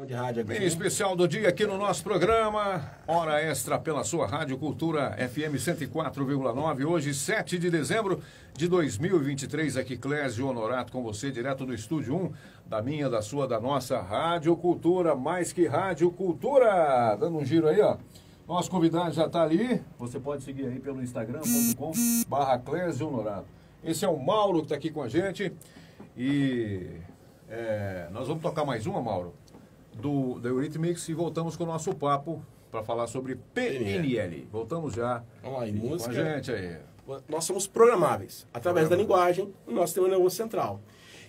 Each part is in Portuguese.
De rádio Bem especial do dia aqui no nosso programa, hora extra pela sua Rádio Cultura FM 104,9, hoje 7 de dezembro de 2023, aqui Clésio Honorato com você, direto do Estúdio 1, da minha, da sua, da nossa Rádio Cultura, mais que Rádio Cultura, dando um giro aí, ó. Nosso convidado já está ali, você pode seguir aí pelo instagram.com/Clésio Honorato. Esse é o Mauro que está aqui com a gente e nós vamos tocar mais uma, Mauro, da Eurythmics, e voltamos com o nosso papo para falar sobre PNL. Voltamos já. Vamos lá, e com música. A gente aí. Nós somos programáveis através da linguagem no nosso sistema nervoso central.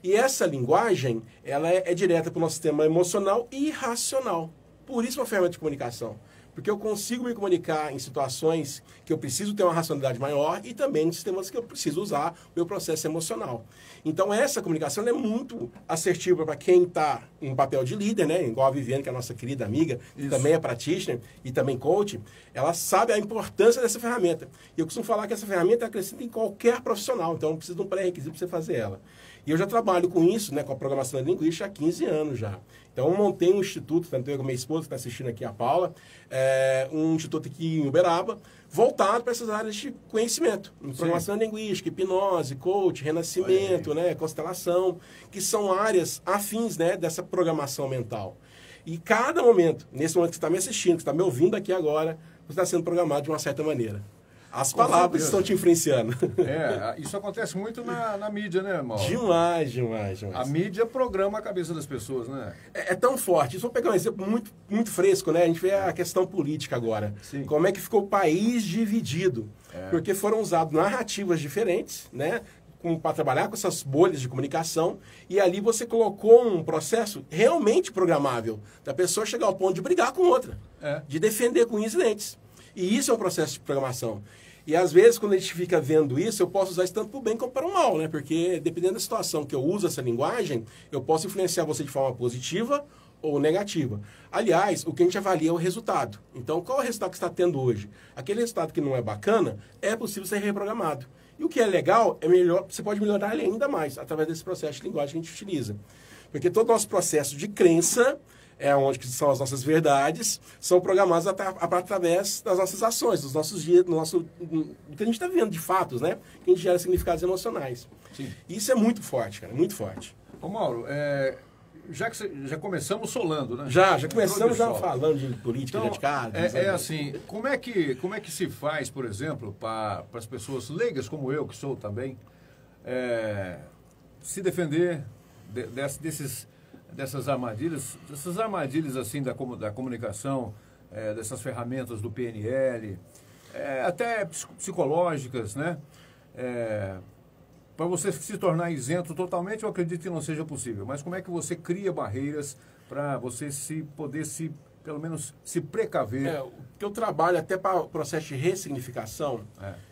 E essa linguagem, ela é direta para o nosso sistema emocional e racional. Por isso é uma ferramenta de comunicação. Porque eu consigo me comunicar em situações que eu preciso ter uma racionalidade maior e também em sistemas que eu preciso usar o meu processo emocional. Então essa comunicação é muito assertiva para quem está em papel de líder, né? Igual a Viviane, que é a nossa querida amiga, que também é practitioner e também coach. Ela sabe a importância dessa ferramenta. E eu costumo falar que essa ferramenta acrescenta em qualquer profissional, então não precisa de um pré-requisito para você fazer ela. E eu já trabalho com isso, né, com a programação linguística há 15 anos já. Então eu montei um instituto, tanto eu com minha esposa, que está assistindo aqui, a Paula, um instituto aqui em Uberaba, voltado para essas áreas de conhecimento. Programação linguística, hipnose, coach, renascimento, né, constelação, que são áreas afins, né, dessa programação mental. E cada momento, nesse momento que você está me assistindo, que você está me ouvindo aqui agora, você está sendo programado de uma certa maneira. As palavras estão te influenciando. Isso acontece muito na mídia, né, Mauro? Demais. A mídia programa a cabeça das pessoas, né? É tão forte. Vou pegar um exemplo muito fresco, né? A gente vê a questão política agora. Sim. Como é que ficou o país dividido. Porque foram usadas narrativas diferentes, né? Para trabalhar com essas bolhas de comunicação, e ali você colocou um processo realmente programável, da pessoa chegar ao ponto de brigar com outra, de defender com unhas e dentes. E isso é um processo de programação. E às vezes, quando a gente fica vendo isso, eu posso usar isso tanto para o bem como para o mal, né? Porque dependendo da situação que eu uso essa linguagem, eu posso influenciar você de forma positiva ou negativa. Aliás, o que a gente avalia é o resultado. Então, qual é o resultado que você está tendo hoje? Aquele resultado que não é bacana, é possível ser reprogramado. E o que é legal, você pode melhorar ele ainda mais através desse processo de linguagem que a gente utiliza. Porque todo o nosso processo de crença, onde que são as nossas verdades, são programadas através das nossas ações, dos nossos dias, do que a gente está vivendo de fatos, né? Que a gente gera significados emocionais. Sim. Isso é muito forte, cara, muito forte. Ô Mauro, já começamos solando, né? Já começamos falando de política, então, de casa. Assim, como é que se faz, por exemplo, para as pessoas leigas como eu, que sou também, se defender dessas armadilhas assim da comunicação, dessas ferramentas do PNL, até psicológicas, né? Para você se tornar isento totalmente, eu acredito que não seja possível. Mas como é que você cria barreiras para você pelo menos se precaver? O que eu trabalho até para o processo de ressignificação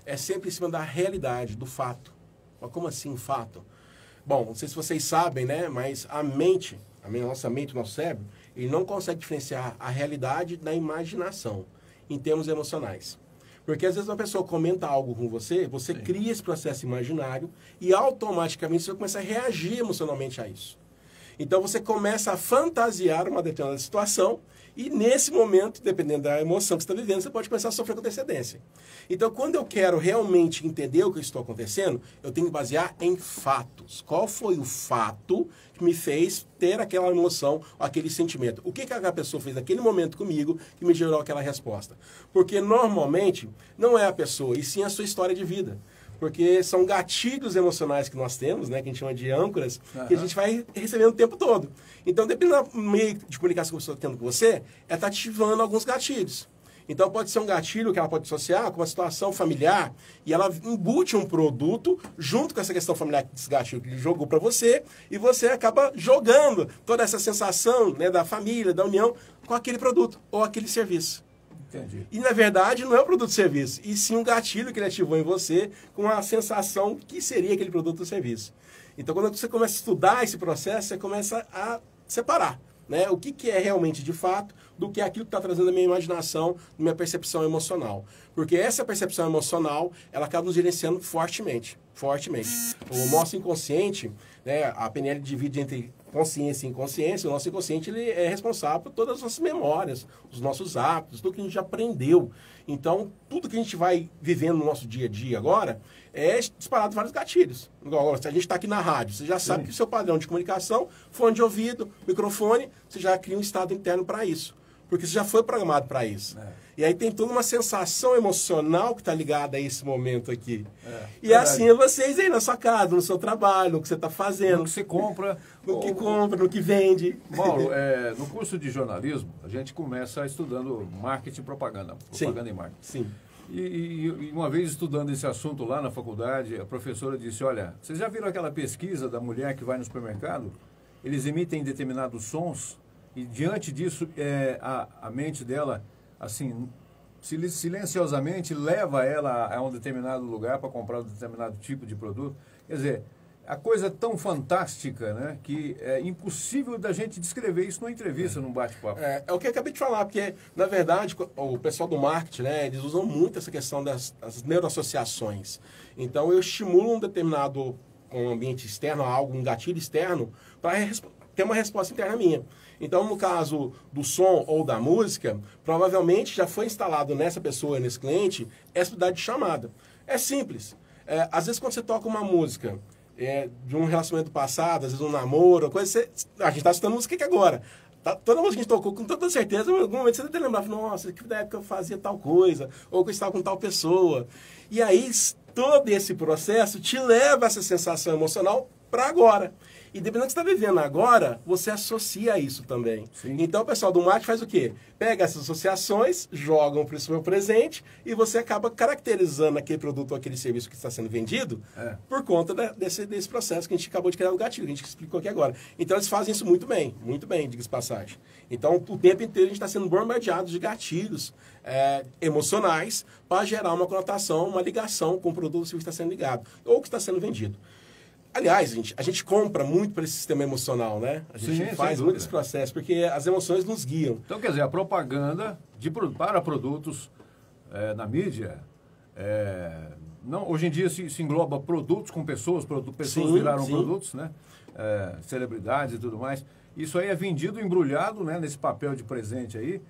é sempre em cima da realidade, do fato. Mas como assim fato? Bom, não sei se vocês sabem, né? Mas nossa mente, o nosso cérebro, ele não consegue diferenciar a realidade da imaginação em termos emocionais. Porque às vezes uma pessoa comenta algo com você, você cria esse processo imaginário e automaticamente você começa a reagir emocionalmente a isso. Então você começa a fantasiar uma determinada situação e nesse momento, dependendo da emoção que você está vivendo, você pode começar a sofrer com antecedência. Então quando eu quero realmente entender o que está acontecendo, eu tenho que basear em fatos. Qual foi o fato que me fez ter aquela emoção, aquele sentimento? O que aquela pessoa fez naquele momento comigo que me gerou aquela resposta? Porque normalmente não é a pessoa, e sim a sua história de vida. Porque são gatilhos emocionais que nós temos, né, que a gente chama de âncoras, que a gente vai recebendo o tempo todo. Então, dependendo do meio de comunicação que a pessoa está tendo com você, ela está ativando alguns gatilhos. Então, pode ser um gatilho que ela pode associar com uma situação familiar e ela embute um produto junto com essa questão familiar, desse gatilho que ele jogou para você, e você acaba jogando toda essa sensação, né, da família, da união, com aquele produto ou aquele serviço. Entendi. E, na verdade, não é o produto ou serviço, e sim um gatilho que ele ativou em você com a sensação que seria aquele produto ou serviço. Então, quando você começa a estudar esse processo, você começa a separar, né, o que é realmente de fato do que é aquilo que está trazendo a minha imaginação, a minha percepção emocional. Porque essa percepção emocional, ela acaba nos gerenciando fortemente. O nosso inconsciente, né, a PNL divide entre consciência e inconsciência, o nosso inconsciente ele é responsável por todas as nossas memórias, os nossos hábitos, tudo que a gente aprendeu. Então, tudo que a gente vai vivendo no nosso dia a dia agora é disparado vários gatilhos. Igual, se a gente está aqui na rádio, você já sabe que o seu padrão de comunicação, fone de ouvido, microfone, você já cria um estado interno para isso. Porque você já foi programado para isso. E aí tem toda uma sensação emocional que está ligada a esse momento aqui. E assim é vocês aí na sua casa, no seu trabalho, no que você está fazendo. No que você compra. No que compra, no que vende. Mauro, no curso de jornalismo, a gente começa estudando marketing e propaganda. Propaganda e marketing. Sim. E uma vez estudando esse assunto lá na faculdade, a professora disse, olha, vocês já viram aquela pesquisa da mulher que vai no supermercado? Eles emitem determinados sons e diante disso a mente dela, assim, silenciosamente leva ela a um determinado lugar para comprar um determinado tipo de produto. Quer dizer, a coisa é tão fantástica, né, que é impossível da gente descrever isso numa entrevista, num bate-papo. É o que eu acabei de falar, porque, na verdade, o pessoal do marketing, né, eles usam muito essa questão das neuroassociações. Então, eu estimulo um determinado ambiente externo, um gatilho externo, para ter uma resposta interna minha. Então, no caso do som ou da música, provavelmente já foi instalado nessa pessoa, nesse cliente, essa habilidade de chamada. É simples. Às vezes, quando você toca uma música de um relacionamento passado, às vezes um namoro, coisa, a gente está escutando música aqui agora. Toda música que a gente tocou, com toda certeza, em algum momento você deve lembrar, nossa, que da época eu fazia tal coisa, ou que eu estava com tal pessoa. E aí, todo esse processo te leva a essa sensação emocional para agora. E dependendo do que você está vivendo agora, você associa isso também. Sim. Então o pessoal do marketing faz o quê? Pega essas associações, jogam para o seu presente e você acaba caracterizando aquele produto ou aquele serviço que está sendo vendido por conta desse processo que a gente acabou de criar o gatilho, que a gente explicou aqui agora. Então eles fazem isso muito bem, diga-se passagem. Então o tempo inteiro a gente está sendo bombardeado de gatilhos emocionais para gerar uma conotação, uma ligação com o produto ou serviço que está sendo ligado ou que está sendo vendido. Aliás, a gente compra muito para esse sistema emocional, né? A gente faz muito esse processo, porque as emoções nos guiam. Então, quer dizer, a propaganda para produtos na mídia, não, hoje em dia se engloba produtos com pessoas, pessoas viraram produtos, né? Celebridades e tudo mais. Isso aí é vendido embrulhado, né, nesse papel de presente aí,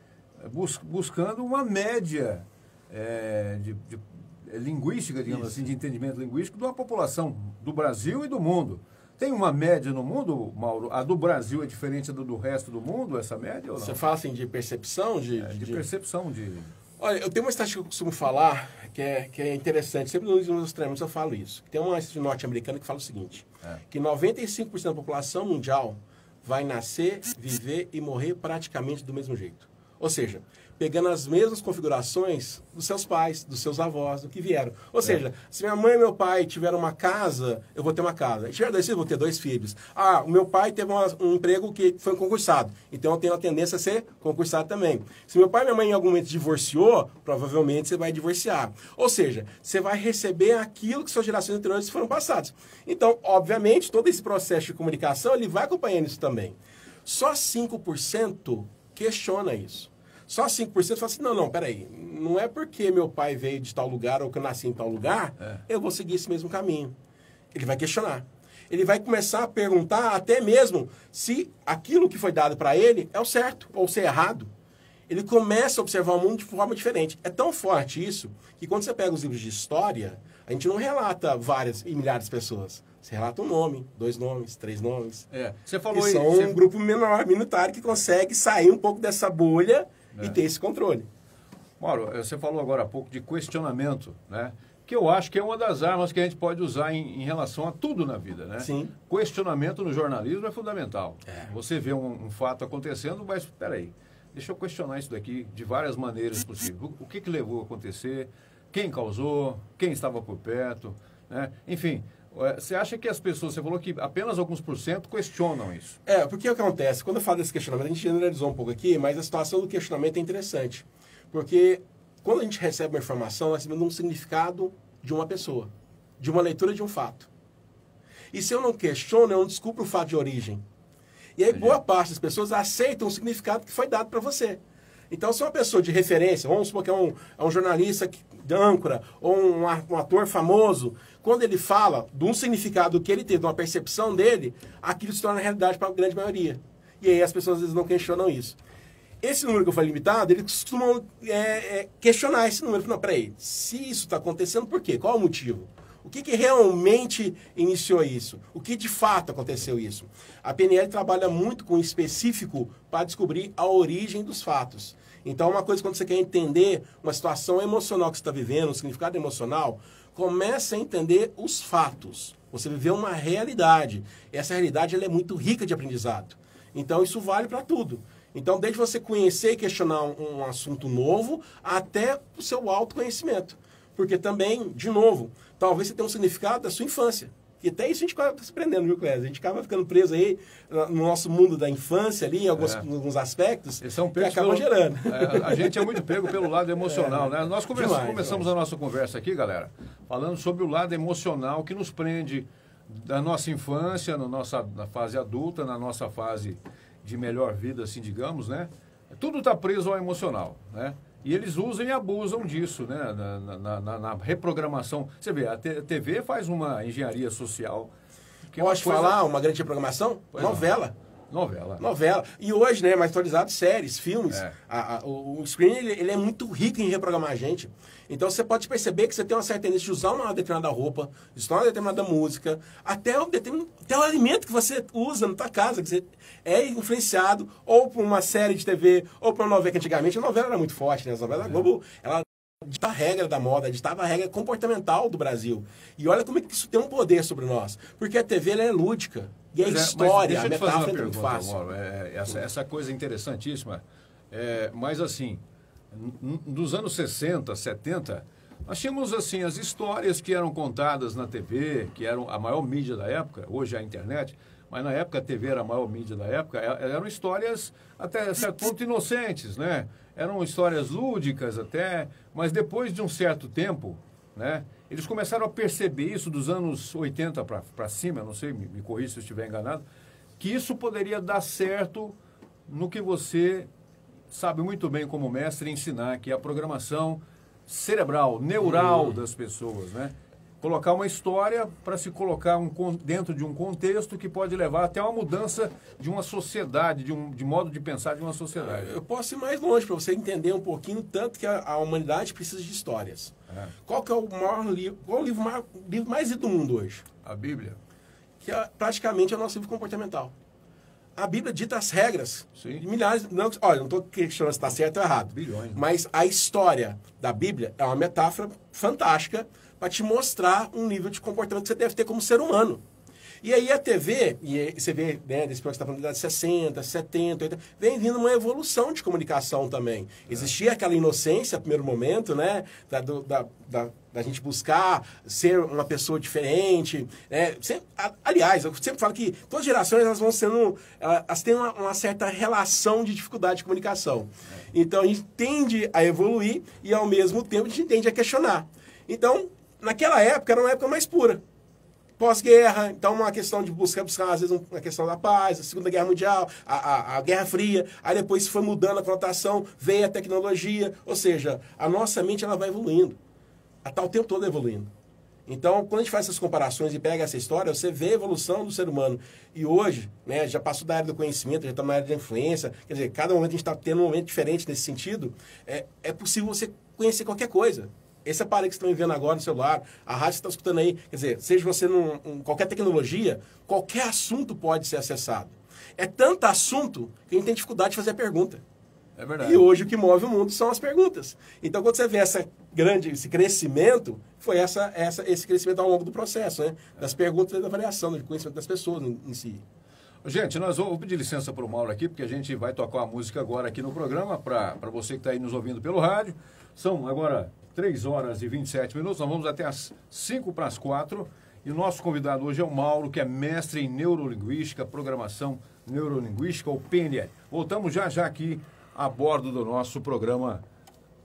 buscando uma média linguística, digamos assim, de entendimento linguístico de uma população do Brasil e do mundo. Tem uma média no mundo, Mauro? A do Brasil é diferente do resto do mundo, essa média ou não? Você fala assim de percepção? De percepção. Olha, eu tenho uma estatística que eu costumo falar que é interessante. Sempre nos meus treinos eu falo isso. Tem uma estatística norte-americana que fala o seguinte, que 95% da população mundial vai nascer, viver e morrer praticamente do mesmo jeito. Ou seja, pegando as mesmas configurações dos seus pais, dos seus avós, do que vieram. Ou seja, se minha mãe e meu pai tiveram uma casa, eu vou ter uma casa. Se tiver 2 filhos, eu vou ter 2 filhos. O meu pai teve um emprego que foi concursado, então eu tenho a tendência a ser concursado também. Se meu pai e minha mãe em algum momento divorciou, provavelmente você vai divorciar. Ou seja, você vai receber aquilo que suas gerações anteriores foram passadas. Então, obviamente, todo esse processo de comunicação, ele vai acompanhando isso também. Só 5% questiona isso. Só 5% fala assim, não, peraí, não é porque meu pai veio de tal lugar ou que eu nasci em tal lugar, eu vou seguir esse mesmo caminho. Ele vai questionar. Ele vai começar a perguntar até mesmo se aquilo que foi dado para ele é o certo ou se é errado. Ele começa a observar o mundo de forma diferente. É tão forte isso que quando você pega os livros de história, a gente não relata várias e milhares de pessoas. Você relata um nome, 2 nomes, 3 nomes. Você falou e são um grupo menor, minoritário, que consegue sair um pouco dessa bolha e ter esse controle. Mauro, você falou agora há pouco de questionamento, né? Que eu acho que é uma das armas que a gente pode usar em relação a tudo na vida, né? Sim. Questionamento no jornalismo é fundamental. Você vê um fato acontecendo, mas peraí, deixa eu questionar isso daqui de várias maneiras possíveis. O que levou a acontecer? Quem causou? Quem estava por perto? Né? Enfim, você acha que as pessoas, você falou que apenas alguns % questionam isso? Porque o que acontece? Quando eu falo desse questionamento, a gente generalizou um pouco aqui, mas a situação do questionamento é interessante. Porque quando a gente recebe uma informação, nós recebemos um significado de uma pessoa, de uma leitura de um fato. E se eu não questiono, eu não descubro o fato de origem. E aí boa parte das pessoas aceitam o significado que foi dado para você. Então, se uma pessoa de referência, vamos supor que é um jornalista de âncora, ou um ator famoso, quando ele fala de um significado que ele teve, de uma percepção dele, aquilo se torna realidade para a grande maioria. E aí as pessoas às vezes não questionam isso. Esse número que eu falei limitado, eles costumam questionar esse número. Não, peraí, se isso está acontecendo, por quê? Qual é o motivo? O que realmente iniciou isso? O que de fato aconteceu isso? A PNL trabalha muito com o específico para descobrir a origem dos fatos. Então, uma coisa, quando você quer entender uma situação emocional que você está vivendo, um significado emocional, comece a entender os fatos. Você viveu uma realidade. Essa realidade ela é muito rica de aprendizado. Então, isso vale para tudo. Então, desde você conhecer e questionar um assunto novo, até o seu autoconhecimento. Porque também, de novo, talvez você tenha um significado da sua infância. E até isso a gente acaba se prendendo, viu, Clésia? A gente acaba ficando preso aí no nosso mundo da infância, ali, em alguns aspectos, que acabam gerando. A gente é muito pego pelo lado emocional, né? Nós começamos a nossa conversa aqui, galera, falando sobre o lado emocional que nos prende da nossa infância, na fase adulta, na nossa fase de melhor vida, assim, digamos, né? Tudo está preso ao emocional, né? E eles usam e abusam disso, né? Na reprogramação. Você vê, a TV faz uma engenharia social. Posso falar uma grande reprogramação? Novela. Novela. E hoje, né, mais atualizado, séries, filmes. O screen, ele é muito rico em reprogramar a gente. Então, você pode perceber que você tem uma certa tendência de usar uma determinada roupa, de usar uma determinada música, até o alimento que você usa na tua casa, que você é influenciado ou por uma série de TV, ou por uma novela, que antigamente a novela era muito forte, né? As novelas da Globo, ela ditava a regra da moda, ditava a regra comportamental do Brasil. E olha como é que isso tem um poder sobre nós. Porque a TV, ela é lúdica. E a história, a metáfora é muito fácil. Mauro, essa coisa interessantíssima. Mas assim, nos anos 60, 70, nós tínhamos assim, as histórias que eram contadas na TV, que eram a maior mídia da época, hoje é a internet, mas na época a TV era a maior mídia da época, eram histórias até certo ponto inocentes, né? Eram histórias lúdicas até, mas depois de um certo tempo, né? Eles começaram a perceber isso dos anos 80 para cima, não sei, me corrija se eu estiver enganado, que isso poderia dar certo no que você sabe muito bem como mestre ensinar, que é a programação cerebral, neural das pessoas, né? Colocar uma história para se colocar dentro de um contexto que pode levar até uma mudança de uma sociedade, de modo de pensar de uma sociedade. Eu posso ir mais longe para você entender um pouquinho, tanto que a humanidade precisa de histórias. Qual que é o maior livro, qual é o livro mais lido do mundo hoje? A Bíblia. Que praticamente é o nosso livro comportamental. A Bíblia dita as regras. Sim. Milhares, olha, não estou questionando se está certo ou errado. Bilhões. Mas a história da Bíblia é uma metáfora fantástica para te mostrar um nível de comportamento que você deve ter como ser humano. E aí a TV, e você vê, né, desse programa que você está falando de 60, 70, 80, vem vindo uma evolução de comunicação também. Existia aquela inocência, no primeiro momento, né, da gente buscar ser uma pessoa diferente. Né? Aliás, eu sempre falo que todas as gerações elas vão sendo, elas têm uma certa relação de dificuldade de comunicação. Então a gente tende a evoluir e ao mesmo tempo a gente tende a questionar. Então, naquela época era uma época mais pura. Pós-guerra, então uma questão de buscar às vezes uma questão da paz, a Segunda Guerra Mundial, a Guerra Fria, aí depois foi mudando a conotação, veio a tecnologia, ou seja, a nossa mente ela vai evoluindo, está o tempo todo evoluindo. Então, quando a gente faz essas comparações e pega essa história, você vê a evolução do ser humano. E hoje, né, já passou da área do conhecimento, já está na área da influência, quer dizer, cada momento a gente está tendo um momento diferente nesse sentido, é possível você conhecer qualquer coisa. Esse aparelho que vocês estão vendo agora no celular, a rádio que você está escutando aí, quer dizer, seja você qualquer tecnologia, qualquer assunto pode ser acessado. É tanto assunto que a gente tem dificuldade de fazer a pergunta. É verdade. E hoje o que move o mundo são as perguntas. Então, quando você vê esse crescimento, foi esse crescimento ao longo do processo, né? Das perguntas e da avaliação, do conhecimento das pessoas em si. Gente, nós vamos pedir licença para o Mauro aqui, porque a gente vai tocar uma música agora aqui no programa, para você que está aí nos ouvindo pelo rádio. São agora 3 horas e 27 minutos, nós vamos até as 5 para as 4. E o nosso convidado hoje é o Mauro, que é mestre em neurolinguística, programação neurolinguística, ou PNL. Voltamos já aqui a bordo do nosso programa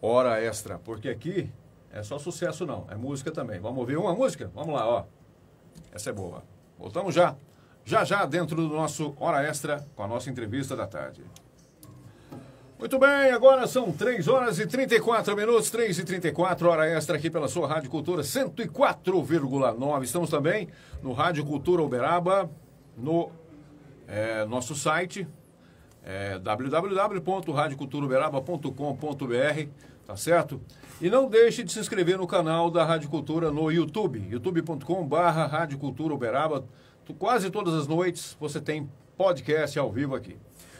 Hora Extra, porque aqui é só sucesso não, é música também. Vamos ouvir uma música? Vamos lá, ó. Essa é boa. Voltamos já dentro do nosso Hora Extra com a nossa entrevista da tarde. Muito bem, agora são 3 horas e 34 minutos, 3h34, hora extra aqui pela sua Rádio Cultura 104,9. Estamos também no Rádio Cultura Uberaba, no nosso site, www.radioculturauberaba.com.br, tá certo? E não deixe de se inscrever no canal da Rádio Cultura no YouTube, youtube.com/Rádio Cultura Uberaba. Quase todas as noites você tem podcast ao vivo aqui.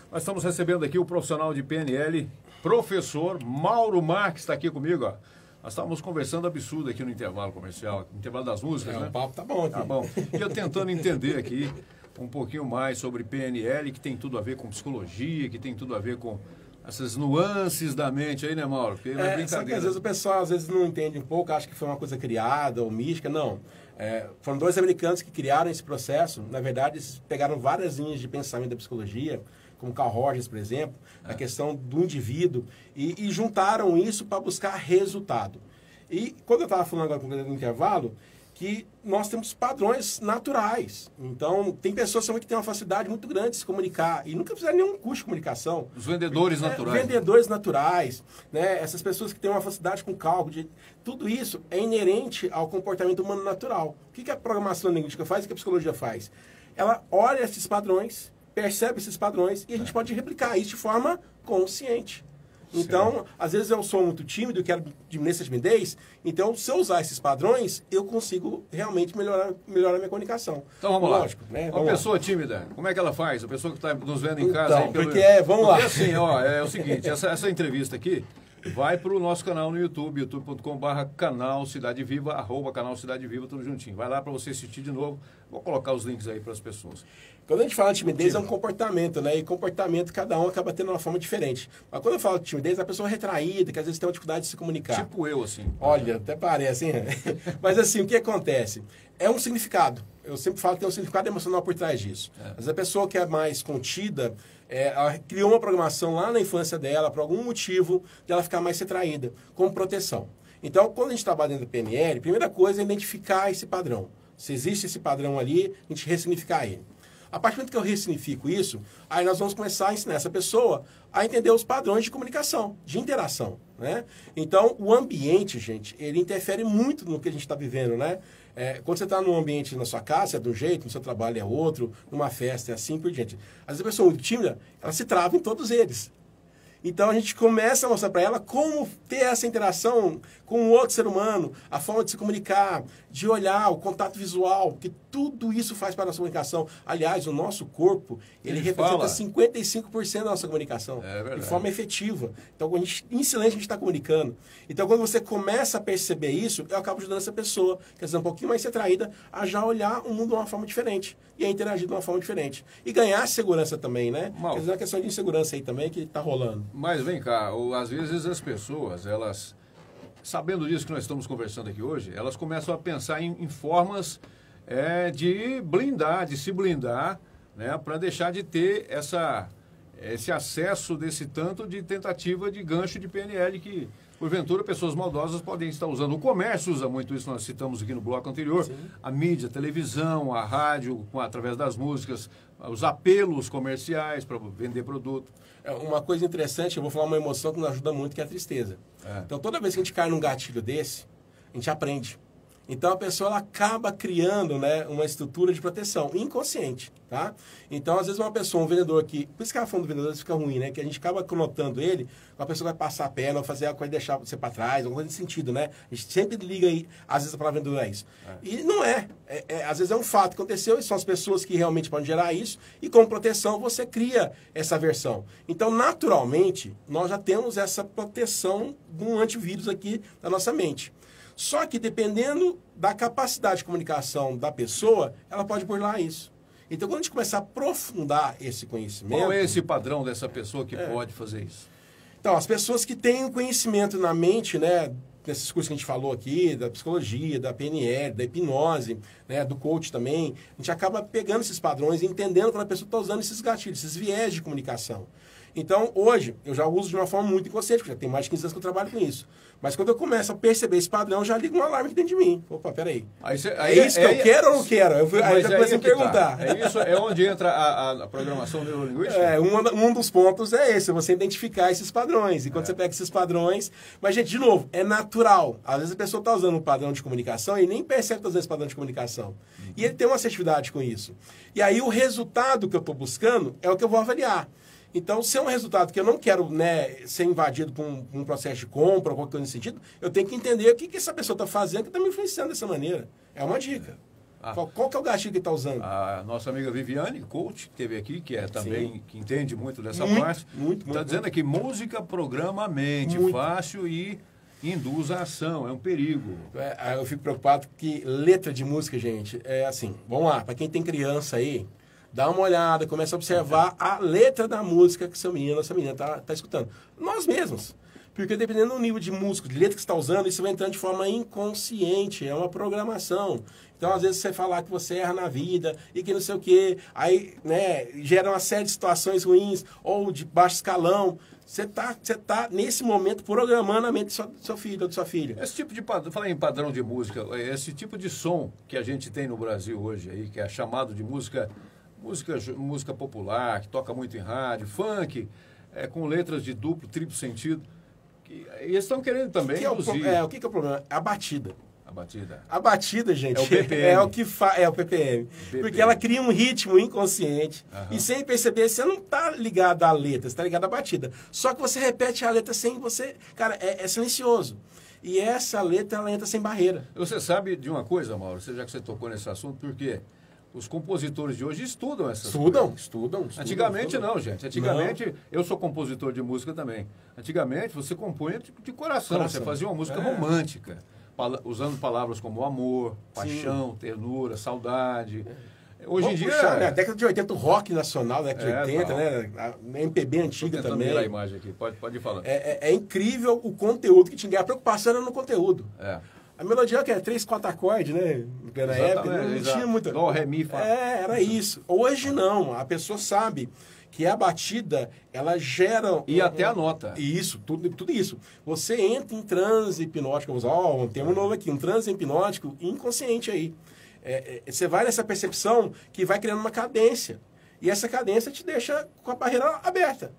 Nós estamos recebendo aqui o profissional de PNL, professor Mauro Marques, está aqui comigo, ó. Nós estávamos conversando absurdo aqui no intervalo comercial, no intervalo das músicas, né? O papo tá bom aqui. Tá bom. E eu tentando entender aqui um pouquinho mais sobre PNL, que tem tudo a ver com psicologia, que tem tudo a ver com essas nuances da mente aí, né, Mauro? Porque não é brincadeira. Só que às vezes o pessoal não entende um pouco, acha que foi uma coisa criada ou mística, não. Foram 2 americanos que criaram esse processo. Na verdade, eles pegaram várias linhas de pensamento da psicologia, como Carl Rogers, por exemplo, a questão do indivíduo, e juntaram isso para buscar resultado. E quando eu estava falando agora no intervalo, que nós temos padrões naturais. Então, tem pessoas também que têm uma facilidade muito grande de se comunicar e nunca fizeram nenhum curso de comunicação. Os vendedores naturais. Vendedores naturais, né? Essas pessoas que têm uma facilidade com cálculo, tudo isso é inerente ao comportamento humano natural. O que a programação linguística faz e o que a psicologia faz? Ela olha esses padrões, percebe esses padrões e a gente pode replicar isso de forma consciente. Então, às vezes eu sou muito tímido, quero diminuir essa timidez, então se eu usar esses padrões, eu consigo realmente melhorar a minha comunicação. Então vamos Lógico, lá. Né? Uma pessoa tímida, como é que ela faz? A pessoa que está nos vendo em casa... Então, aí vamos lá. Assim, ó, é o seguinte, essa entrevista aqui vai para o nosso canal no YouTube, youtube.com/canal Cidade Viva, @canal Cidade Viva, tudo juntinho. Vai lá para você assistir de novo. Vou colocar os links aí para as pessoas. Quando a gente fala de timidez, é um comportamento, né? E comportamento, cada um acaba tendo uma forma diferente. Mas quando eu falo de timidez, é a pessoa retraída, que às vezes tem uma dificuldade de se comunicar. Tipo eu, assim. Olha, até parece, hein? Mas assim, o que acontece? É um significado. Eu sempre falo que tem um significado emocional por trás disso. Mas a pessoa que é mais contida, ela criou uma programação lá na infância dela, por algum motivo, de ela ficar mais retraída, como proteção. Então, quando a gente trabalha dentro do PNL, a primeira coisa é identificar esse padrão. Se existe esse padrão ali, a gente ressignificar ele. A partir do momento que eu ressignifico isso, aí nós vamos começar a ensinar essa pessoa a entender os padrões de comunicação, de interação, né? Então, o ambiente, gente, ele interfere muito no que a gente está vivendo, né? Quando você está num ambiente na sua casa, é de um jeito, no seu trabalho é outro, numa festa é assim por diante. Às vezes a pessoa muito tímida, ela se trava em todos eles. Então, a gente começa a mostrar para ela como ter essa interação com o outro ser humano, a forma de se comunicar, de olhar, o contato visual, porque tudo isso faz para a nossa comunicação. Aliás, o nosso corpo, ele representa 55% da nossa comunicação, de forma efetiva. Então, em silêncio, a gente está comunicando. Então, quando você começa a perceber isso, eu acabo ajudando essa pessoa, quer dizer, um pouquinho mais retraída, a já olhar o mundo de uma forma diferente e a interagir de uma forma diferente. E ganhar segurança também, né? Quer dizer, uma questão de insegurança aí também que está rolando. Mas vem cá, às vezes as pessoas, elas, sabendo disso que nós estamos conversando aqui hoje, elas começam a pensar em formas de blindar, de se blindar, né, para deixar de ter esse acesso desse tanto de tentativa de gancho de PNL que, porventura, pessoas maldosas podem estar usando. O comércio usa muito isso, nós citamos aqui no bloco anterior. Sim. A mídia, a televisão, a rádio, através das músicas, os apelos comerciais para vender produto. Uma coisa interessante, eu vou falar uma emoção que nos ajuda muito, que é a tristeza. Então, toda vez que a gente cai num gatilho desse, a gente aprende. Então, a pessoa ela acaba criando, né, uma estrutura de proteção inconsciente, tá? Então, às vezes, uma pessoa, um vendedor aqui... Por isso que a falando do vendedor fica ruim, né? Que a gente acaba conotando ele, uma pessoa vai passar a perna, vai fazer a coisa, deixar você para trás, alguma coisa nesse sentido, né? A gente sempre liga aí, às vezes, a palavra vendedor é isso. E não é. Às vezes, é um fato que aconteceu e são as pessoas que realmente podem gerar isso e, como proteção, você cria essa aversão. Então, naturalmente, nós já temos essa proteção de um antivírus aqui na nossa mente. Só que dependendo da capacidade de comunicação da pessoa, ela pode burlar isso. Então, quando a gente começar a aprofundar esse conhecimento... Qual é esse padrão dessa pessoa que pode fazer isso? Então, as pessoas que têm o conhecimento na mente, né, nesses cursos que a gente falou aqui, da psicologia, da PNL, da hipnose, né, do coach também, a gente acaba pegando esses padrões e entendendo quando a pessoa está usando esses gatilhos, esses viés de comunicação. Então, hoje, eu já uso de uma forma muito inconsciente, porque já tem mais de 15 anos que eu trabalho com isso. Mas quando eu começo a perceber esse padrão, eu já ligo um alarme aqui dentro de mim. Opa, peraí. É isso que eu quero ou não quero? Aí já começo a perguntar. É onde entra a programação neurolinguística? Um dos pontos é esse, você identificar esses padrões. E quando você pega esses padrões... Mas, gente, de novo, é natural. Às vezes a pessoa está usando um padrão de comunicação e nem percebe que está usando esse padrão de comunicação. E ele tem uma assertividade com isso. E aí o resultado que eu estou buscando é o que eu vou avaliar. Então, se é um resultado que eu não quero, né, ser invadido por um processo de compra ou qualquer coisa nesse sentido, eu tenho que entender o que essa pessoa está fazendo que está me influenciando dessa maneira. É uma dica. Qual que é o gatilho que ele está usando? A nossa amiga Viviane, coach, que esteve aqui, que é também, Sim. que entende muito dessa parte, está dizendo aqui, música programa a mente, fácil e induz a ação, é um perigo. Eu fico preocupado que letra de música, gente, é assim, vamos lá, para quem tem criança aí, dá uma olhada, começa a observar a letra da música que seu menino, essa menina tá escutando. Nós mesmos. Porque dependendo do nível de música, de letra que você está usando, isso vai entrando de forma inconsciente, é uma programação. Então, às vezes, você falar que você erra na vida e que não sei o quê, aí, né, gera uma série de situações ruins ou de baixo escalão. Você tá nesse momento, programando a mente do seu filho ou de sua filha. Esse tipo de padrão, falar em padrão de música, esse tipo de som que a gente tem no Brasil hoje, aí, que é chamado de música popular, que toca muito em rádio, funk, com letras de duplo, triplo sentido. Eles estão querendo também induzir. O que é o problema? A batida. A batida, gente, é o BPM. É o que é o PPM. Porque ela cria um ritmo inconsciente. E sem perceber, você não está ligado à letra, você está ligado à batida. Só que você repete a letra sem você... Cara, é silencioso. E essa letra, ela entra sem barreira. Você sabe de uma coisa, Mauro? Já que você tocou nesse assunto, por quê? Os compositores de hoje estudam essas coisas. Estudam. Antigamente não, gente. Antigamente, eu sou compositor de música também. Antigamente, você compunha de coração. Você fazia uma música romântica, usando palavras como amor, paixão, ternura, saudade. Hoje em dia... Na década de 80, o rock nacional, na década de 80, né? A MPB antiga também. Ver a imagem aqui. Pode ir falando. É incrível o conteúdo que tinha. A preocupação era no conteúdo. A melodia que é 3, 4 acordes, né? Na época não tinha muita... Dó, ré, mi, fá. Era isso. Hoje não. A pessoa sabe que a batida, ela gera... E até a nota. Isso, tudo isso. Você entra em transe hipnótico. Um termo novo aqui. Um transe hipnótico inconsciente aí. Você vai nessa percepção que vai criando uma cadência. E essa cadência te deixa com a barreira aberta.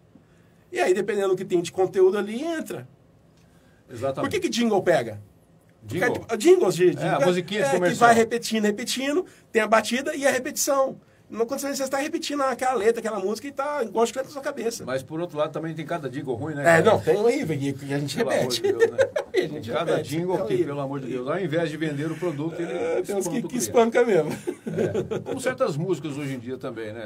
E aí, dependendo do que tem de conteúdo ali, entra. Exatamente. Por que jingle pega? Jingles de a musiquinha de comercial. Que vai repetindo, tem a batida e a repetição. Quando você está repetindo aquela letra, aquela música e está igual de na sua cabeça. Mas, por outro lado, também tem cada jingle ruim, né? Não, tem horrível que a gente repete. Pelo amor de Deus, né? Cada jingle que, pelo amor de Deus, ao invés de vender o produto, ele tem uns que espanca mesmo. Como certas músicas hoje em dia também, né?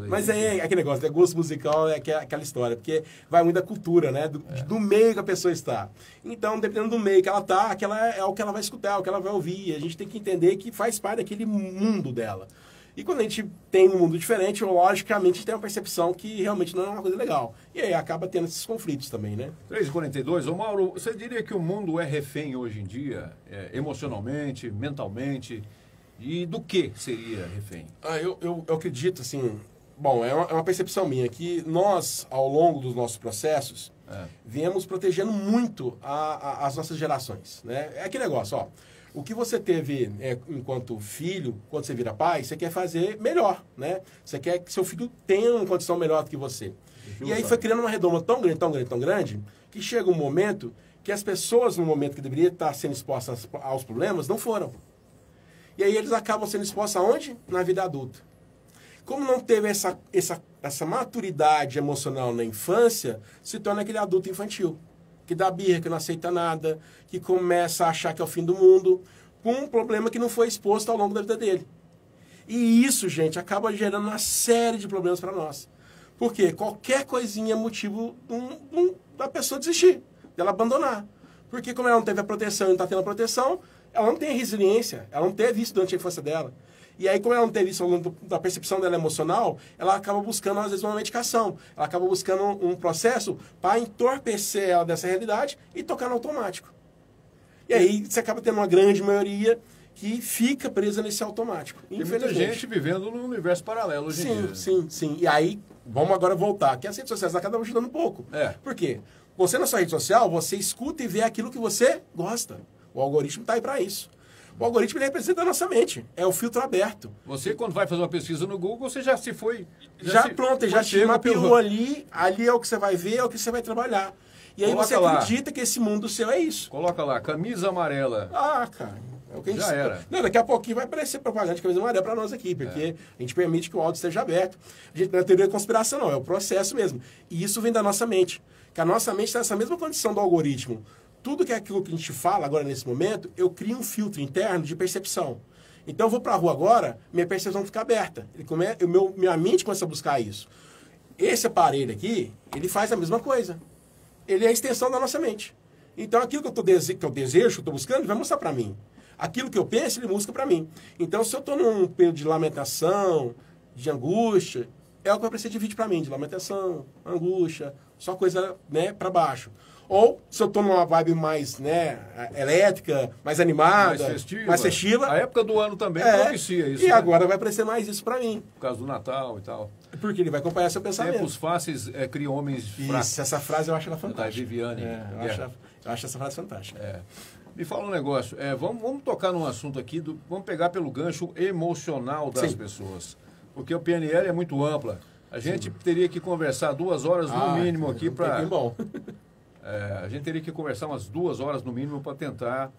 Mas aí, aquele negócio, gosto musical é aquela história, porque vai muito da cultura, né? Do meio que a pessoa está. Então, dependendo do meio que ela está, aquela é o que ela vai escutar, é o que ela vai ouvir. E a gente tem que entender que faz parte daquele mundo dela. E quando a gente tem um mundo diferente, logicamente a gente tem uma percepção que realmente não é uma coisa legal. E aí acaba tendo esses conflitos também, né? 3h42. Ô Mauro, você diria que o mundo é refém hoje em dia, emocionalmente, mentalmente? E do que seria refém? Eu acredito, assim... Bom, é uma percepção minha, que nós, ao longo dos nossos processos, viemos protegendo muito as nossas gerações, né? É aquele negócio, ó... O que você teve enquanto filho, quando você vira pai, você quer fazer melhor, né? Você quer que seu filho tenha uma condição melhor do que você. E aí foi criando uma redoma tão grande, que chega um momento que as pessoas, no momento que deveriam estar sendo expostas aos problemas, não foram. E aí eles acabam sendo expostos aonde? Na vida adulta. Como não teve essa maturidade emocional na infância, se torna aquele adulto infantil. Que dá birra, que não aceita nada, que começa a achar que é o fim do mundo, com um problema que não foi exposto ao longo da vida dele. E isso, gente, acaba gerando uma série de problemas para nós. Por quê? Qualquer coisinha é motivo da pessoa desistir, dela abandonar. Porque como ela não teve a proteção e não está tendo a proteção, ela não tem resiliência, ela não teve isso durante a infância dela. E aí, como ela não teve isso ao longo da percepção dela emocional, ela acaba buscando, às vezes, uma medicação. Ela acaba buscando um processo para entorpecer ela dessa realidade e tocar no automático. E aí, você acaba tendo uma grande maioria que fica presa nesse automático. Tem muita gente vivendo num universo paralelo hoje em dia. Sim. E aí, vamos agora voltar, que as redes sociais acabam ajudando um pouco. Por quê? Você na sua rede social, você escuta e vê aquilo que você gosta. O algoritmo está aí para isso. O algoritmo ele representa a nossa mente. É o filtro aberto. Você, quando vai fazer uma pesquisa no Google, você já se foi... Já te mapeou ali. Ali é o que você vai ver, é o que você vai trabalhar. E aí você acredita que esse mundo seu é isso. Coloca lá, camisa amarela. Ah, cara. É o que já era. Não, daqui a pouquinho vai aparecer propaganda de camisa amarela para nós aqui, porque a gente permite que o áudio esteja aberto. A gente não é teoria de conspiração, não. É o processo mesmo. E isso vem da nossa mente. Que a nossa mente está nessa mesma condição do algoritmo. Tudo que é aquilo que a gente fala agora nesse momento, eu crio um filtro interno de percepção. Então eu vou para a rua agora, minha percepção fica aberta. Minha mente começa a buscar isso. Esse aparelho aqui, ele faz a mesma coisa. Ele é a extensão da nossa mente. Então aquilo que eu desejo, que eu estou buscando, ele vai mostrar para mim. Aquilo que eu penso, ele busca para mim. Então se eu estou num período de lamentação, de angústia, é o que vai aparecer de vídeo para mim, de lamentação, angústia, só coisa, né, para baixo. Ou, se eu estou numa vibe mais, né, elétrica, mais animada, mais festiva. A época do ano também propicia isso. E agora vai aparecer mais isso para mim. Por causa do Natal e tal. Porque ele vai acompanhar seu pensamento. Tempos fáceis criam homens fracos. Isso, essa frase eu acho ela fantástica. Da Viviane. Eu acho essa frase fantástica. Me fala um negócio. Vamos tocar num assunto aqui, vamos pegar pelo gancho emocional das pessoas. Porque o PNL é muito ampla. A gente teria que conversar 2 horas no mínimo aqui para... bom. A gente teria que conversar umas 2 horas no mínimo para tentar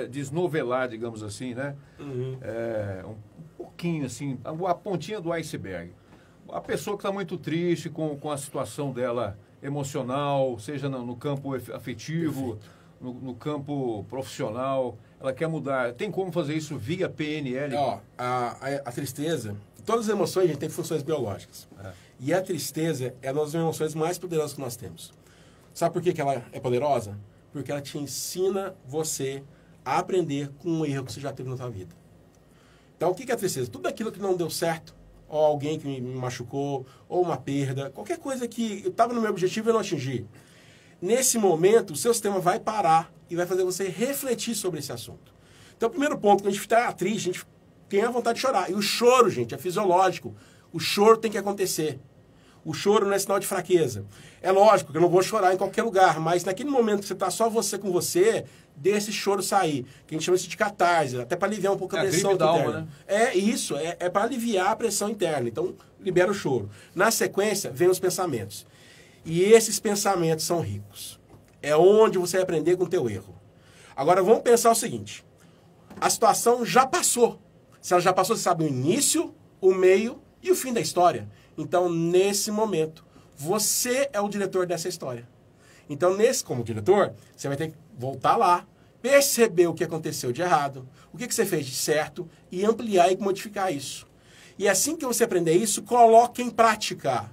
desnovelar, digamos assim, né? Um pouquinho assim, a pontinha do iceberg. A pessoa que está muito triste com a situação dela emocional, seja no campo afetivo, no campo profissional, ela quer mudar. Tem como fazer isso via PNL? A tristeza, todas as emoções a gente tem funções biológicas. E a tristeza é uma das emoções mais poderosas que nós temos. Sabe por que ela é poderosa? Porque ela te ensina você a aprender com um erro que você já teve na sua vida. Então, o que é a tristeza? Tudo aquilo que não deu certo, ou alguém que me machucou, ou uma perda, qualquer coisa que eu estava no meu objetivo e eu não atingi. Nesse momento, o seu sistema vai parar e vai fazer você refletir sobre esse assunto. Então, o primeiro ponto, quando a gente está triste, a gente tem a vontade de chorar. E o choro, gente, é fisiológico. O choro tem que acontecer. O choro não é sinal de fraqueza. É lógico que eu não vou chorar em qualquer lugar, mas naquele momento que você está só você com você, desse choro sair. Que a gente chama isso de catarse, até para aliviar um pouco a pressão interna. Alma, né? É isso, é para aliviar a pressão interna. Então, libera o choro. Na sequência, vem os pensamentos. E esses pensamentos são ricos. É onde você vai aprender com o teu erro. Agora, vamos pensar o seguinte. A situação já passou. Se ela já passou, você sabe o início, o meio e o fim da história. Então, nesse momento, você é o diretor dessa história. Então, como diretor, você vai ter que voltar lá, perceber o que aconteceu de errado, o que você fez de certo e ampliar e modificar isso. E assim que você aprender isso, coloque em prática.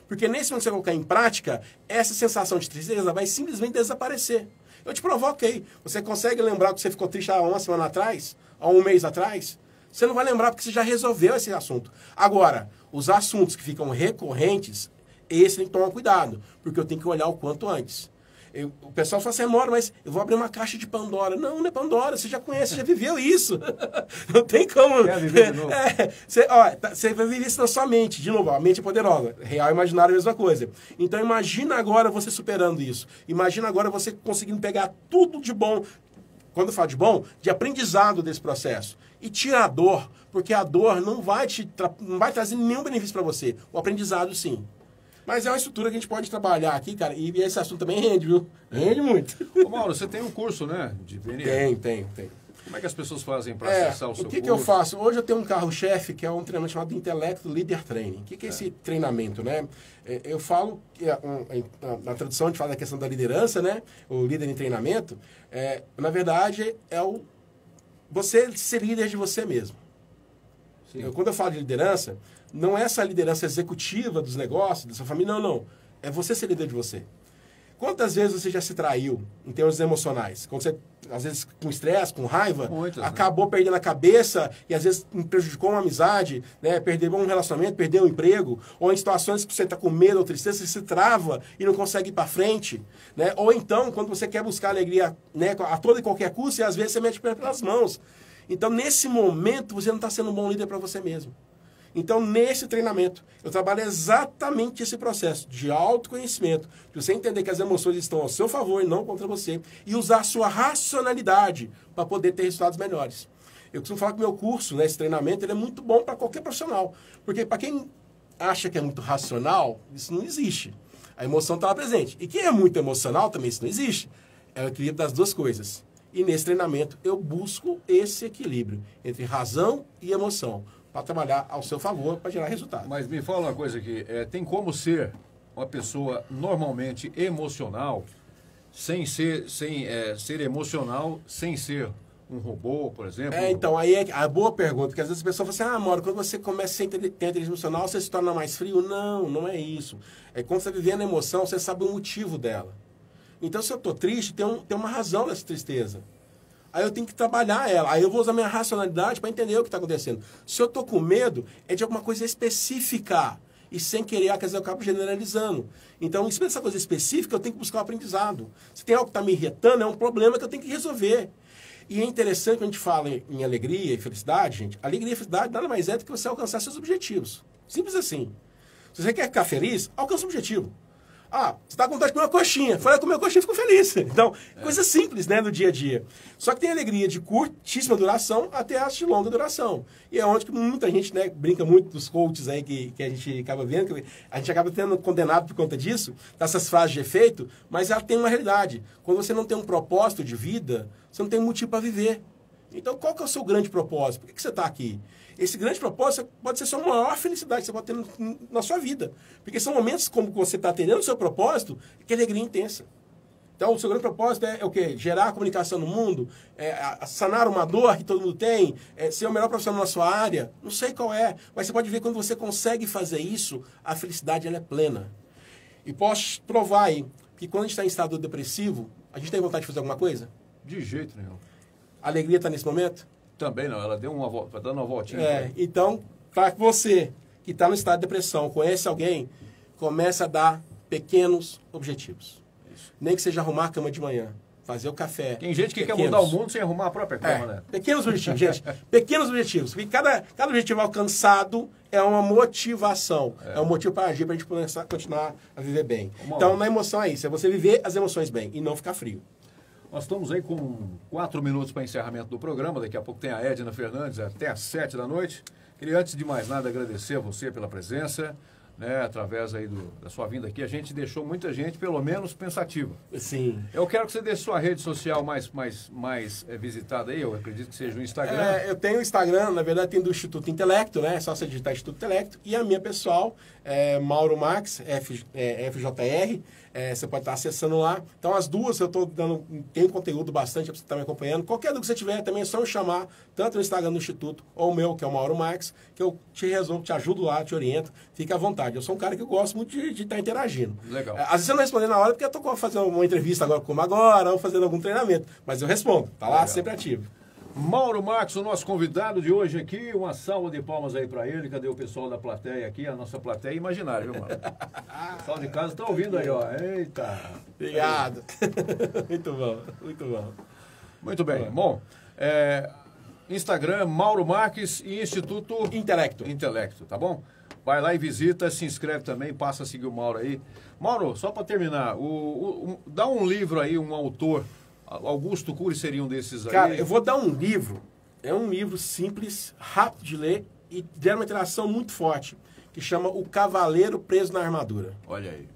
Porque nesse momento que você colocar em prática, essa sensação de tristeza vai simplesmente desaparecer. Eu te provoquei. Você consegue lembrar que você ficou triste há uma semana atrás? Há um mês atrás? Você não vai lembrar porque você já resolveu esse assunto. Agora, os assuntos que ficam recorrentes, esse tem que tomar cuidado, porque eu tenho que olhar o quanto antes. O pessoal fala assim, Mauro, mas eu vou abrir uma caixa de Pandora. Não é Pandora, você já conhece, já viveu isso. Não tem como. Quer viver de novo? Você vai viver isso na sua mente. De novo, a mente é poderosa. Real e imaginário é a mesma coisa. Então imagina agora você superando isso. Imagina agora você conseguindo pegar tudo de bom, quando eu falo de bom, de aprendizado desse processo. E tira a dor, porque a dor não vai trazer nenhum benefício para você. O aprendizado, sim. Mas é uma estrutura que a gente pode trabalhar aqui, cara, e esse assunto também rende, viu? Rende muito. Ô, Mauro, você tem um curso, né, de PNL? Tem. Como é que as pessoas fazem para acessar o seu curso? O que eu faço? Hoje eu tenho um carro-chefe, que é um treinamento chamado Intelecto Leader Training. O que é esse treinamento, né? Eu falo, que na tradução a gente fala da questão da liderança, né? O líder em treinamento. Na verdade, você ser líder de você mesmo. Quando eu falo de liderança, não é essa liderança executiva dos negócios, da sua família, não. É você ser líder de você. Quantas vezes você já se traiu em termos emocionais? Quando você, às vezes, com estresse, com raiva, acabou perdendo a cabeça e, às vezes, prejudicou uma amizade, né? Perdeu um relacionamento, perdeu um emprego, ou em situações que você está com medo ou tristeza, você se trava e não consegue ir para frente, né? Ou então, quando você quer buscar alegria, né, a toda e qualquer custo, e às vezes você mete pelas mãos. Então, nesse momento, você não está sendo um bom líder para você mesmo. Então, nesse treinamento, eu trabalho exatamente esse processo de autoconhecimento, de você entender que as emoções estão ao seu favor e não contra você, e usar a sua racionalidade para poder ter resultados melhores. Eu costumo falar que o meu curso, né, esse treinamento, ele é muito bom para qualquer profissional. Porque para quem acha que é muito racional, isso não existe. A emoção está lá presente. E quem é muito emocional também, isso não existe. É o equilíbrio das duas coisas. E nesse treinamento eu busco esse equilíbrio entre razão e emoção para trabalhar ao seu favor, para gerar resultado. Mas me fala uma coisa aqui, tem como ser uma pessoa normalmente emocional sem ser emocional, sem ser um robô, por exemplo? Então, aí é a boa pergunta, porque às vezes a pessoa fala assim, Mauro, quando você começa a ter inteligência emocional, você se torna mais frio? Não, não é isso. É quando você está vivendo a emoção, você sabe o motivo dela. Então, se eu estou triste, tem uma razão dessa tristeza. Aí eu tenho que trabalhar ela. Aí eu vou usar minha racionalidade para entender o que está acontecendo. Se eu estou com medo, é de alguma coisa específica. E sem querer, quer dizer, eu acabo generalizando. Então, em cima dessa coisa específica, eu tenho que buscar o aprendizado. Se tem algo que está me irritando, é um problema que eu tenho que resolver. E é interessante quando a gente fala em alegria e felicidade, gente. Alegria e felicidade nada mais é do que você alcançar seus objetivos. Simples assim. Se você quer ficar feliz, alcança o objetivo. Você está com vontade de comer uma coxinha. Foi comer uma coxinha e ficou feliz. Então, coisa simples, né, no dia a dia. Só que tem alegria de curtíssima duração até as de longa duração. E é onde que muita gente, né, brinca muito dos coaches aí que a gente acaba vendo, que a gente acaba tendo condenado por conta disso, dessas frases de efeito, mas ela tem uma realidade. Quando você não tem um propósito de vida, você não tem motivo para viver. Então, qual que é o seu grande propósito? Por que você está aqui? Esse grande propósito pode ser a sua maior felicidade que você pode ter na sua vida. Porque são momentos como você está atendendo o seu propósito, que é alegria intensa. Então, o seu grande propósito é o quê? Gerar a comunicação no mundo, sanar uma dor que todo mundo tem, ser o melhor profissional na sua área. Não sei qual é, mas você pode ver que quando você consegue fazer isso, a felicidade ela é plena. E posso provar aí que quando a gente está em estado depressivo, a gente tem vontade de fazer alguma coisa? De jeito nenhum. A alegria está nesse momento? Também não, ela deu dando uma voltinha. Então, para você que está no estado de depressão, conhece alguém, começa a dar pequenos objetivos. Isso. Nem que seja arrumar a cama de manhã, fazer o café. Tem gente que quer mudar o mundo sem arrumar a própria cama, né? Pequenos objetivos, gente. Pequenos objetivos. Porque cada objetivo alcançado é uma motivação. É um motivo para agir, para a gente começar a continuar a viver bem. Então, na emoção é isso. É você viver as emoções bem e não ficar frio. Nós estamos aí com 4 minutos para encerramento do programa. Daqui a pouco tem a Edna Fernandes até às 7 da noite. Queria, antes de mais nada, agradecer a você pela presença, né? Através aí da sua vinda aqui, a gente deixou muita gente, pelo menos, pensativa. Sim. Eu quero que você dê sua rede social mais visitada aí. Eu acredito que seja o Instagram. Eu tenho o Instagram, na verdade, tem do Instituto Intelecto, né? É só você digitar Instituto Intelecto. E a minha pessoal é Mauro Max, FJR. Você pode estar acessando lá. Então, as duas eu estou tem conteúdo bastante para você estar me acompanhando. Qualquer dúvida que você tiver, também é só me chamar, tanto no Instagram do Instituto, ou o meu, que é o Mauro Max, que eu te resolvo, te ajudo lá, te oriento. Fique à vontade. Eu sou um cara que eu gosto muito de estar interagindo. Legal. Às vezes eu não respondo na hora, porque eu estou fazendo uma entrevista agora, como agora, ou fazendo algum treinamento. Mas eu respondo. Tá lá, sempre ativo. Mauro Max, o nosso convidado de hoje aqui, uma salva de palmas aí pra ele. Cadê o pessoal da plateia aqui? A nossa plateia imaginária, viu, Mauro? O pessoal de casa tá ouvindo aí, ó. Eita! Obrigado! Muito bom, muito bom. Muito bem. Bom, Instagram, Mauro Marques e Instituto Intelecto, tá bom? Vai lá e visita, se inscreve também, passa a seguir o Mauro aí. Mauro, só para terminar, dá um livro aí, um autor. Augusto Cury seria um desses aí? Cara, eu vou dar um livro. É um livro simples, rápido de ler e de uma interação muito forte, que chama O Cavaleiro Preso na Armadura. Olha aí.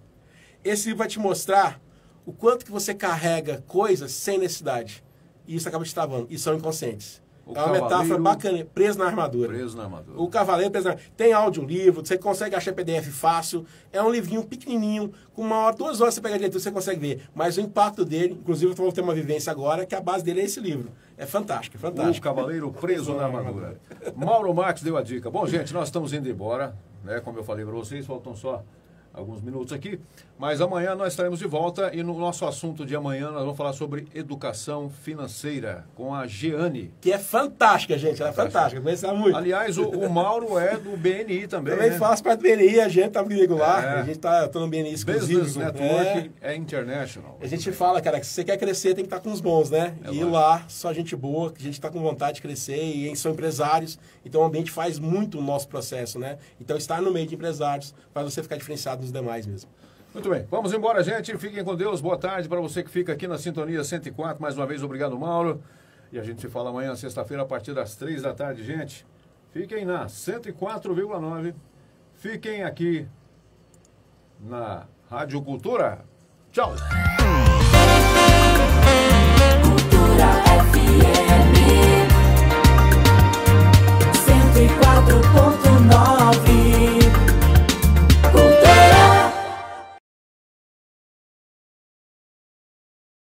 Esse livro vai te mostrar o quanto que você carrega coisas sem necessidade. E isso acaba te travando. E são inconscientes. É uma metáfora bacana. Preso na armadura. Preso na armadura. O Cavaleiro Preso na Armadura. Tem audiolivro, você consegue achar PDF fácil. É um livrinho pequenininho, com 1 hora, 2 horas você pega de leitura, você consegue ver. Mas o impacto dele, inclusive eu vou ter uma vivência agora, que a base dele é esse livro. É fantástico, é fantástico. O Cavaleiro Preso na Armadura. Mauro Marques deu a dica. Bom, gente, nós estamos indo embora, né? Como eu falei para vocês, faltam só alguns minutos aqui, mas amanhã nós estaremos de volta e no nosso assunto de amanhã nós vamos falar sobre educação financeira com a Jeane. Que é fantástica, gente, ela é fantástica, conhece ela muito. Aliás, o Mauro é do BNI também, Também né? faz parte do BNI, a gente tá comigo lá, a gente tá no BNI exclusivo. Business Network é international. A gente fala, cara, que se você quer crescer tem que estar com os bons, né? E lá, só gente boa, que a gente tá com vontade de crescer e são empresários, então o ambiente faz muito o nosso processo, né? Então estar no meio de empresários faz você ficar diferenciado dos demais mesmo. Muito bem, vamos embora, gente. Fiquem com Deus. Boa tarde para você que fica aqui na Sintonia 104. Mais uma vez, obrigado, Mauro. E a gente se fala amanhã, sexta-feira, a partir das 3 da tarde, gente. Fiquem na 104,9. Fiquem aqui na Rádio Cultura. Tchau. Cultura FM 104.9